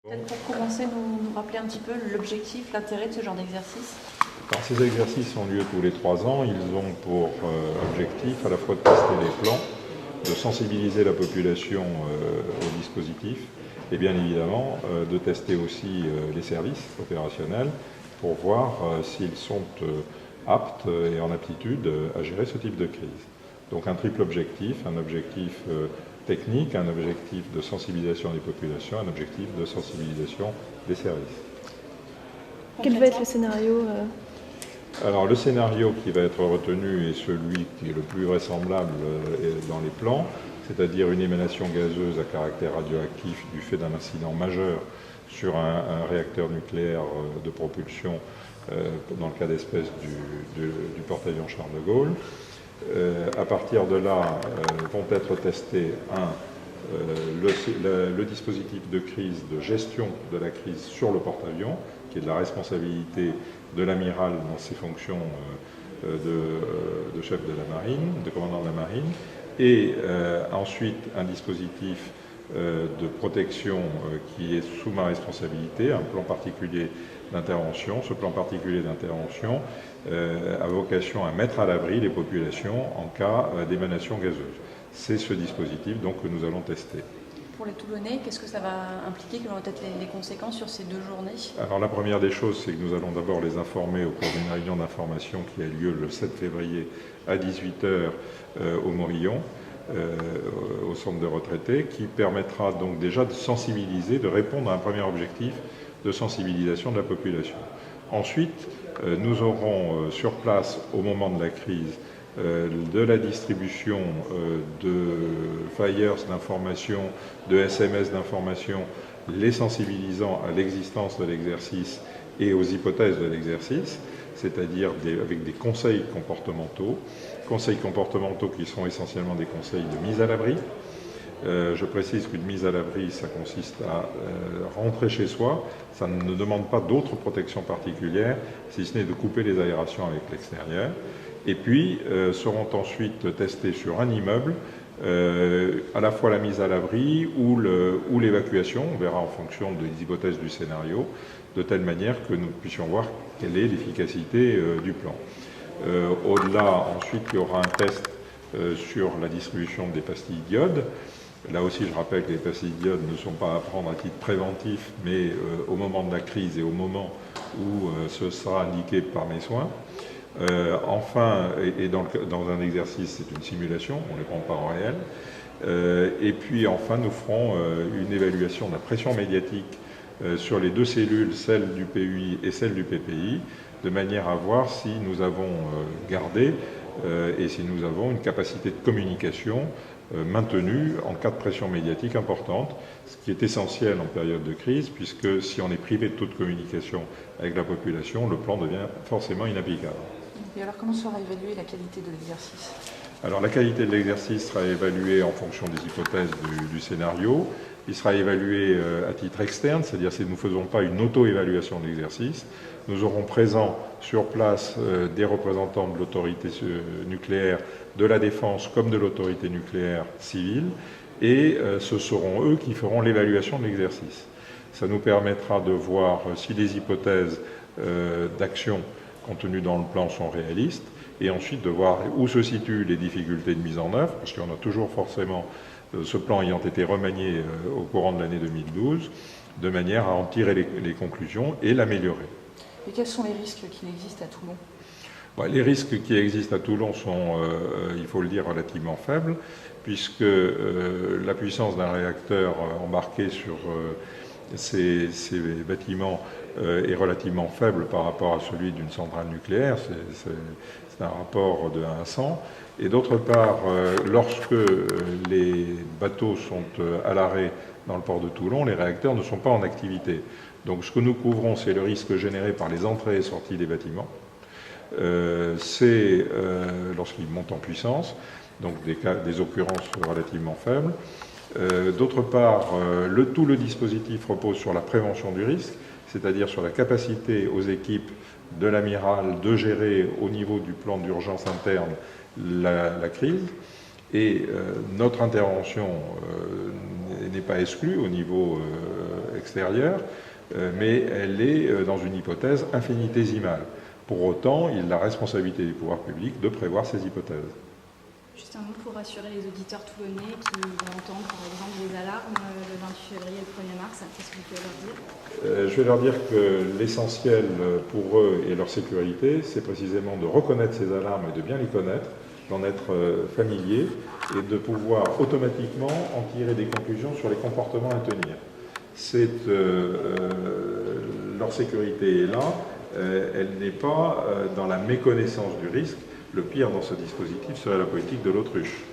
Peut-être pour commencer, nous rappeler un petit peu l'objectif, l'intérêt de ce genre d'exercice. Alors, ces exercices ont lieu tous les 3 ans. Ils ont pour objectif à la fois de tester les plans, de sensibiliser la population au dispositif et bien évidemment de tester aussi les services opérationnels pour voir s'ils sont aptes et en aptitude à gérer ce type de crise. Donc un triple objectif, un objectif technique, un objectif de sensibilisation des populations, un objectif de sensibilisation des services. Quel va être le scénario Alors le scénario qui va être retenu est celui qui est le plus vraisemblable dans les plans, c'est-à-dire une émanation gazeuse à caractère radioactif du fait d'un incident majeur sur un réacteur nucléaire de propulsion dans le cas d'espèce du porte-avions Charles de Gaulle. À partir de là, vont être testés le dispositif de crise, de gestion de la crise sur le porte-avions, qui est de la responsabilité de l'amiral dans ses fonctions de chef de la marine, de commandant de la marine, et ensuite un dispositif de protection qui est sous ma responsabilité, un plan particulier d'intervention. Ce plan particulier d'intervention a vocation à mettre à l'abri les populations en cas d'émanation gazeuse. C'est ce dispositif donc que nous allons tester. Pour les Toulonnais, qu'est-ce que ça va impliquer? Quelles vont être les conséquences sur ces 2 journées? Alors la première des choses, c'est que nous allons d'abord les informer au cours d'une réunion d'information qui a lieu le 7 février à 18h au Morillon, au centre de retraités, qui permettra donc déjà de sensibiliser, de répondre à un premier objectif de sensibilisation de la population. Ensuite, nous aurons sur place, au moment de la crise, de la distribution de flyers d'information, de SMS d'information, les sensibilisant à l'existence de l'exercice et aux hypothèses de l'exercice, c'est-à-dire avec des conseils comportementaux qui sont essentiellement des conseils de mise à l'abri. Je précise qu'une mise à l'abri, ça consiste à rentrer chez soi. Ça ne demande pas d'autres protections particulières, si ce n'est de couper les aérations avec l'extérieur. Et puis seront ensuite testés sur un immeuble, à la fois la mise à l'abri ou l'évacuation. On verra en fonction des hypothèses du scénario, de telle manière que nous puissions voir quelle est l'efficacité du plan. Au-delà, ensuite, il y aura un test sur la distribution des pastilles d'iode. Là aussi, je rappelle que les pastilles d'iode ne sont pas à prendre à titre préventif, mais au moment de la crise et au moment où ce sera indiqué par mes soins. Enfin, et dans un exercice, c'est une simulation, on ne les prend pas en réel. Et puis enfin, nous ferons une évaluation de la pression médiatique sur les 2 cellules, celle du PUI et celle du PPI, de manière à voir si nous avons gardé et si nous avons une capacité de communication maintenue en cas de pression médiatique importante, ce qui est essentiel en période de crise, puisque si on est privé de toute communication avec la population, le plan devient forcément inapplicable. Et alors, comment sera évaluée la qualité de l'exercice? Alors, la qualité de l'exercice sera évaluée en fonction des hypothèses du scénario. Il sera évalué à titre externe, c'est-à-dire que nous ne faisons pas une auto-évaluation de l'exercice. Nous aurons présent sur place des représentants de l'autorité nucléaire, de la défense comme de l'autorité nucléaire civile, et ce seront eux qui feront l'évaluation de l'exercice. Ça nous permettra de voir si les hypothèses d'action contenues dans le plan sont réalistes, et ensuite de voir où se situent les difficultés de mise en œuvre, parce qu'on a toujours forcément, ce plan ayant été remanié au courant de l'année 2012, de manière à en tirer les conclusions et l'améliorer. Et quels sont les risques qui existent à Toulon? Les risques qui existent à Toulon sont, il faut le dire, relativement faibles, puisque la puissance d'un réacteur embarqué sur ces bâtiments est relativement faible par rapport à celui d'une centrale nucléaire. C'est un rapport de 1 à 100. Et d'autre part, lorsque les bateaux sont à l'arrêt dans le port de Toulon, les réacteurs ne sont pas en activité. Donc ce que nous couvrons, c'est le risque généré par les entrées et sorties des bâtiments. C'est lorsqu'ils montent en puissance, donc des occurrences relativement faibles. D'autre part, tout le dispositif repose sur la prévention du risque, c'est-à-dire sur la capacité aux équipes de l'amiral de gérer au niveau du plan d'urgence interne la crise. Et notre intervention n'est pas exclue au niveau extérieure, mais elle est dans une hypothèse infinitésimale. Pour autant, il a la responsabilité du pouvoir public de prévoir ces hypothèses. Juste un mot pour rassurer les auditeurs toulonnais qui vont entendre par exemple des alarmes le 28 février et le 1er mars. Qu'est-ce que vous pouvez leur dire? Je vais leur dire que l'essentiel pour eux et leur sécurité, c'est précisément de reconnaître ces alarmes et de bien les connaître, d'en être familier et de pouvoir automatiquement en tirer des conclusions sur les comportements à tenir. Leur sécurité est là, elle n'est pas dans la méconnaissance du risque. Le pire dans ce dispositif serait la politique de l'autruche.